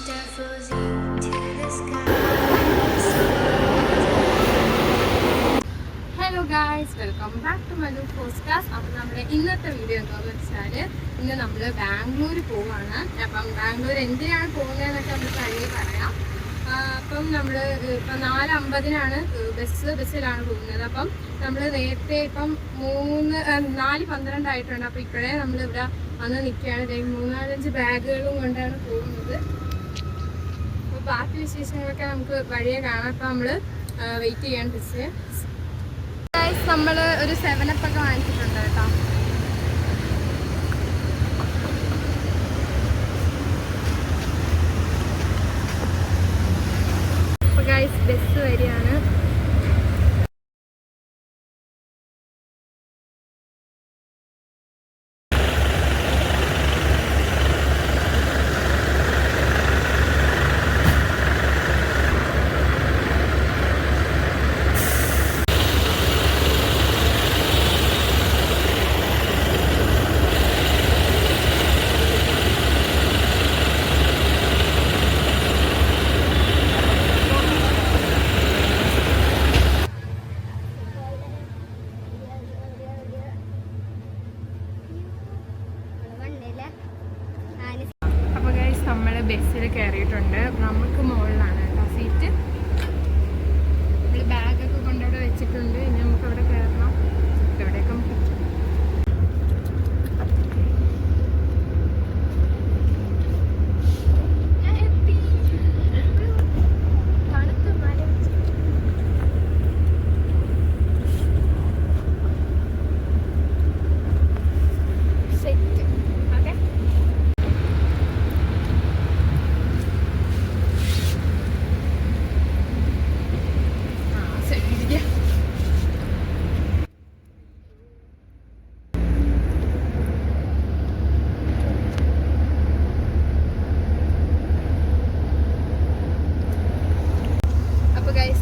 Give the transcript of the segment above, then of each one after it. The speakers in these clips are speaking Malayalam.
Hello guys, welcome back to Malu podcast. അപ്പം നമ്മുടെ ഇന്നത്തെ വീഡിയോ എന്താണെന്ന് വെച്ചാൽ ഇന്ന് നമ്മൾ ബാംഗ്ലൂർ പോവാണ്. അപ്പം ബാംഗ്ലൂർ എന്തിനാണ് പോകുന്നതെന്നൊക്കെ നമ്മൾ കഴിയെ പറയാം. അപ്പം നമ്മൾ ഇപ്പം 4:50-നാണ് ബസ്സിലാണ് പോകുന്നത്. അപ്പം നമ്മൾ നേരത്തെ ഇപ്പം 4:12 ആയിട്ടുണ്ട്. അപ്പം ഇപ്പോഴേ നമ്മളിവിടെ വന്ന് നിൽക്കുകയാണ്. 3-4 ബാഗുകളും കൊണ്ടാണ് പോകുന്നത്. അപ്പോൾ ബാക്കി വിശേഷങ്ങളൊക്കെ നമുക്ക് വഴിയെ കാണാം. അപ്പം നമ്മൾ വെയിറ്റ് ചെയ്യാൻ ബസ്. നമ്മൾ ഒരു 7up ഒക്കെ വാങ്ങിച്ചിട്ടുണ്ട് കേട്ടോ. അപ്പോൾ ഗൈസ് ബസ് വരികയാണ്. നമ്മൾ ബസ്സിൽ കയറിയിട്ടുണ്ട്. നമുക്ക് മുകളിലാണ് കേട്ടോ സീറ്റ്. നമ്മൾ ബാഗൊക്കെ കൊണ്ടവിടെ വെച്ചിട്ടുണ്ട്. ഇനി നമുക്ക് അവിടെ കയറണം. എവിടെയൊക്കെ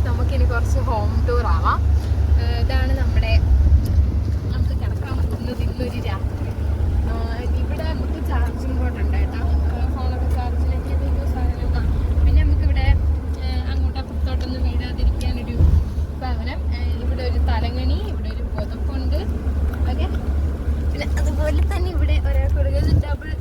നമുക്കിനി കുറച്ച് ഹോം ടൂർ ആവാം. ഇതാണ് നമുക്ക് കിടക്കാൻ പോകുന്നത് ഇന്നൊരു രാത്രി. ഇവിടെ നമുക്ക് ചാർജിങ് ബോർഡ് ഉണ്ട് കേട്ടോ. ഫോണൊക്കെ ചാർജിലേക്ക് സാധനം. പിന്നെ നമുക്കിവിടെ അങ്ങോട്ടപ്പുറത്തോട്ടൊന്നും വീഴാതിരിക്കാനൊരു ഭവനം. ഇവിടെ ഒരു തലങ്ങണി, ഇവിടെ ഒരു പുതപ്പുണ്ട്. ഓക്കെ, പിന്നെ അതുപോലെ തന്നെ ഇവിടെ ഒരാൾക്കൊരു ഡബിൾ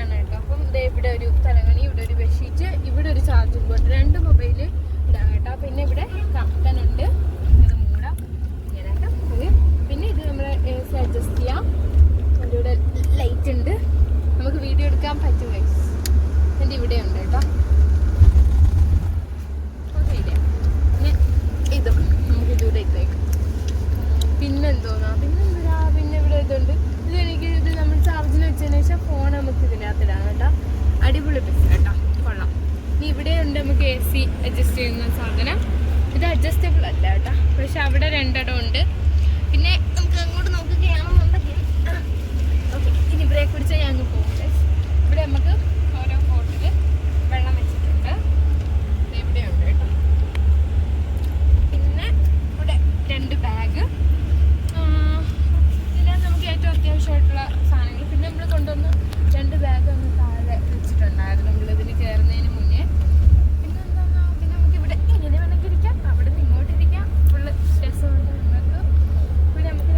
ആണ് കേട്ടോ. അപ്പം ഇവിടെ ഒരു തലങ്ങണി, ഇവിടെ ഒരു ബെഡ്ഷീറ്റ്, ഇവിടെ ഒരു ചാർജിങ് ബോർഡ്, 2 മൊബൈല് ഇടാം കേട്ടോ. പിന്നെ ഇവിടെ കർട്ടനുണ്ട്, ഇത് മൂടാം ഇങ്ങനെയൊക്കെ. ഓക്കെ, പിന്നെ ഇത് നമ്മൾ അഡ്ജസ്റ്റ് ചെയ്യാം. അതിൻ്റെ ഇവിടെ ലൈറ്റ് ഉണ്ട്, നമുക്ക് വീഡിയോ എടുക്കാൻ പറ്റും ഗൈസ്. എൻ്റെ ഇവിടെ ഉണ്ട് കേട്ടോ. ഓക്കെ, പിന്നെ ഇതും നമുക്ക് ഇതുകൂടെ ഇട്ടേക്കാം. പിന്നെന്തോന്നാ പിന്നെ ഇവിടെ ഇതുണ്ട്. ഇത് നമ്മൾ ചാർജിൽ വെച്ചതിന് ശേഷം ഫോൺ നമുക്ക് ഇതിനകത്തിടാം കേട്ടോ. അടിപൊളി ബസ് കേട്ടോ, കൊള്ളാം. ഇനി ഇവിടെ ഉണ്ട് നമുക്ക് AC അഡ്ജസ്റ്റ് ചെയ്യുന്ന സാധനം. ഇത് അഡ്ജസ്റ്റബിൾ അല്ല കേട്ടോ, പക്ഷെ അവിടെ 2 ഇടം ഉണ്ട്. പിന്നെ നമുക്ക് അങ്ങോട്ട് നോക്കുകയാണെന്നുണ്ടെങ്കിൽ ഓക്കെ, ഇനി ബ്രേക്ക് പിടിച്ചാൽ ഞാൻ അങ്ങ് പോകും. ഇവിടെ നമുക്ക് ഓരോ ബോട്ടിൽ വെള്ളം വെച്ചിട്ടുണ്ട്. ഇവിടെ ഉണ്ട് കേട്ടോ. പിന്നെ ഇവിടെ 2 ബാഗ്, ഇതിനകത്ത് നമുക്ക് ഏറ്റവും അത്യാവശ്യമായിട്ടുള്ള സാധനങ്ങൾ. പിന്നെ നമ്മൾ കൊണ്ടുവന്ന് 2 ബാഗ് ഒന്ന് താഴെ വെച്ചിട്ടുണ്ടായിരുന്നു നമ്മളിതിന് കയറുന്നതിന് മുന്നേ. പിന്നെ എന്താ, പിന്നെ നമുക്ക് ഇവിടെ ഇങ്ങനെ വേണമെങ്കിൽ ഇരിക്കാം, അവിടെ നിന്ന് ഇങ്ങോട്ടിരിക്കാം. ഫുള്ള് രസമുണ്ട്. നമുക്ക് ഇവിടെ നമുക്ക്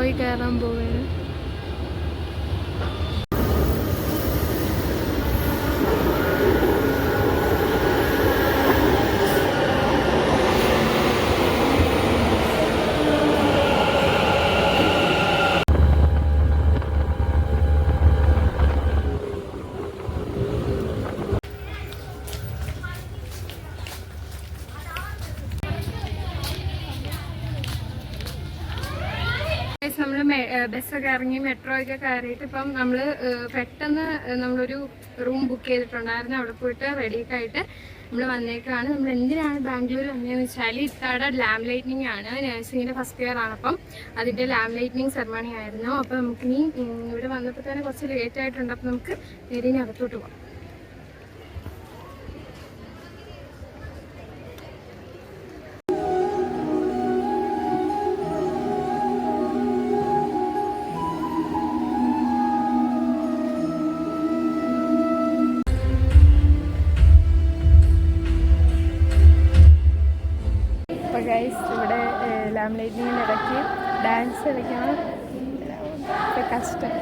മെട്രോയിൽ കയറാൻ പോവുകയാണ്. നമ്മൾ ബസ്സൊക്കെ ഇറങ്ങി മെട്രോ ഒക്കെ കയറിയിട്ട് ഇപ്പം നമ്മൾ പെട്ടെന്ന് നമ്മളൊരു റൂം ബുക്ക് ചെയ്തിട്ടുണ്ടായിരുന്നു. അവിടെ പോയിട്ട് റെഡിയൊക്കെ ആയിട്ട് നമ്മൾ വന്നേക്കാണ്. നമ്മൾ എന്തിനാണ് ബാംഗ്ലൂർ വന്നതെന്ന് വെച്ചാൽ ഇത്താടെ ലാമ്പ് ലൈറ്റിനിങ് ആണ്. നഴ്സിങ്ങിൻ്റെ ഫസ്റ്റ് ഇയർ ആണ്. അപ്പം അതിൻ്റെ ലാമ്പ് ലൈറ്റിനിങ് സെറമണി ആയിരുന്നു. അപ്പോൾ നമുക്കിനി ഇവിടെ വന്നപ്പോൾ തന്നെ കുറച്ച് ലേറ്റ് ആയിട്ടുണ്ട്. അപ്പോൾ നമുക്ക് നേരെ അകത്തോട്ട് പോകാം. ഗൈസ് ഇവിടെ ലാമ്പ് ലൈറ്റിങ്ങിൻ്റെ ഇടയ്ക്ക് ഡാൻസ് കളിക്കണം. കഷ്ടം.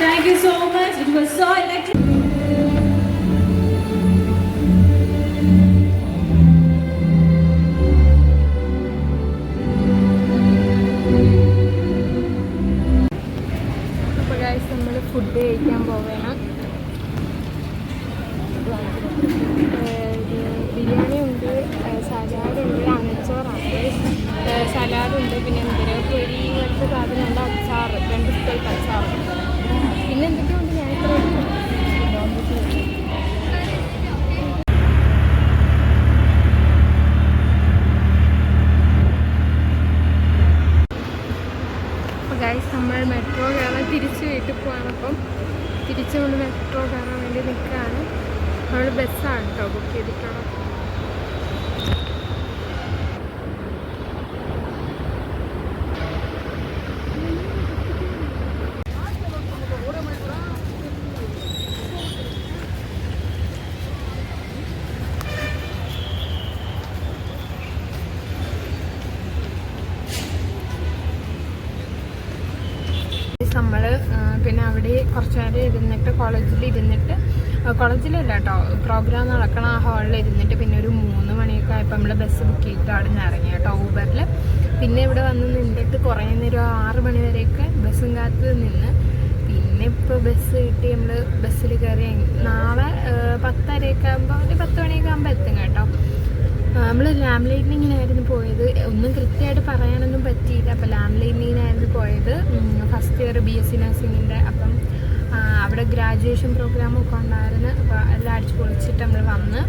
Thank you so much. It was so electric. അപ്പോൾ ഗൈസ് നമ്മൾ ഫുഡ് കഴിക്കാൻ പോവുകയാണ്. ബിരിയാണി ഉണ്ട്, സലാഡുണ്ട്, അന്നച്ചോറാണ്, സലാഡുണ്ട്, പിന്നെ എന്തിനാ പൊരി പോലത്തെ സാധനമുണ്ട്, അച്ചാറ്, 2 ടൈപ്പ് അച്ചാറ്, പിന്നെ എന്തൊക്കെയുണ്ട് ഞാൻ ഇത്ര അപ്പോൾ ഗൈസ് നമ്മൾ മെട്രോ കയറാൻ തിരിച്ച് വീട്ടിൽ പോവാണ്. അപ്പം തിരിച്ച് നമ്മൾ മെട്രോ കയറാൻ വേണ്ടി നിൽക്കുകയാണ്. നമ്മൾ ബസ്സാണ് കേട്ടോ ബുക്ക് ചെയ്തിട്ടുള്ളത്. നമ്മൾ പിന്നെ അവിടെ കുറച്ച് നേരം ഇരുന്നിട്ട് കോളേജിലല്ല കേട്ടോ പ്രോഗ്രാം നടക്കണം ആ ഹാളിൽ ഇരുന്നിട്ട് പിന്നെ ഒരു 3 മണിയൊക്കെ ആയപ്പോൾ നമ്മൾ ബസ് ബുക്ക് ചെയ്തിട്ട് അവിടെ നിന്ന് ഇറങ്ങി കേട്ടോ ഊബറിൽ. പിന്നെ ഇവിടെ വന്ന് നിന്നിട്ട് കുറേ നേരം 6 മണി വരെയൊക്കെ ബസ്സും കാത്ത് നിന്ന് പിന്നെ ഇപ്പോൾ ബസ് കിട്ടി, നമ്മൾ ബസ്സിൽ കയറി. നാളെ 10:30 ആകുമ്പോൾ ഒരു 10 മണിയൊക്കെ ആകുമ്പോൾ എത്തും കേട്ടോ. നമ്മൾ ലാംബ് ലൈറ്റിങ്ങിനായിരുന്നു പോയത്. ഒന്നും കൃത്യമായിട്ട് പറയാനൊന്നും പറ്റിയില്ല. അപ്പോൾ ലാംബ് ലൈറ്റിങ്ങിനായിരുന്നു പോയത്, ഫസ്റ്റ് ഇയർ BSc നഴ്സിങ്ങിൻ്റെ. അപ്പം അവിടെ ഗ്രാജുവേഷൻ പ്രോഗ്രാമൊക്കെ ഉണ്ടായിരുന്നു. അപ്പോൾ എല്ലാം അടിച്ച് പൊളിച്ചിട്ട് നമ്മൾ വന്ന്.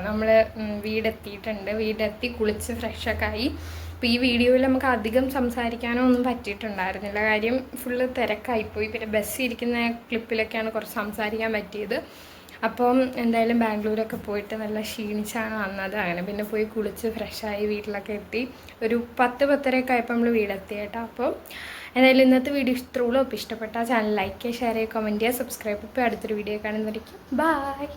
നമ്മൾ വീടെത്തി കുളിച്ച് ഫ്രഷൊക്കെ ആയി. അപ്പോൾ ഈ വീഡിയോയിൽ നമുക്ക് അധികം സംസാരിക്കാനോ ഒന്നും പറ്റിയിട്ടുണ്ടായിരുന്നില്ല, കാര്യം ഫുള്ള് തിരക്കായിപ്പോയി. പിന്നെ ബസ് ഇരിക്കുന്ന ക്ലിപ്പിലൊക്കെയാണ് കുറച്ച് സംസാരിക്കാൻ പറ്റിയത്. അപ്പം എന്തായാലും ബാംഗ്ലൂരൊക്കെ പോയിട്ട് നല്ല ക്ഷീണിച്ചാണ് വന്നത്. അങ്ങനെ പിന്നെ പോയി കുളിച്ച് ഫ്രഷായി വീട്ടിലൊക്കെ എത്തി. ഒരു 10-10:30 ആയപ്പോൾ നമ്മൾ വീടെത്തി കേട്ടോ. അപ്പോൾ എന്തായാലും ഇന്നത്തെ വീഡിയോ ഇഷ്ടമുള്ളൂ. അപ്പോൾ ഇഷ്ടപ്പെട്ടാൽ ചാനൽ ലൈക്ക് ചെയ്യുക, ഷെയർ ചെയ്യുക, കമൻറ്റ് ചെയ്യുക, സബ്സ്ക്രൈബ് ചെയ്യുക. അടുത്തൊരു വീഡിയോ കാണുന്നതായിരിക്കും. ബൈ.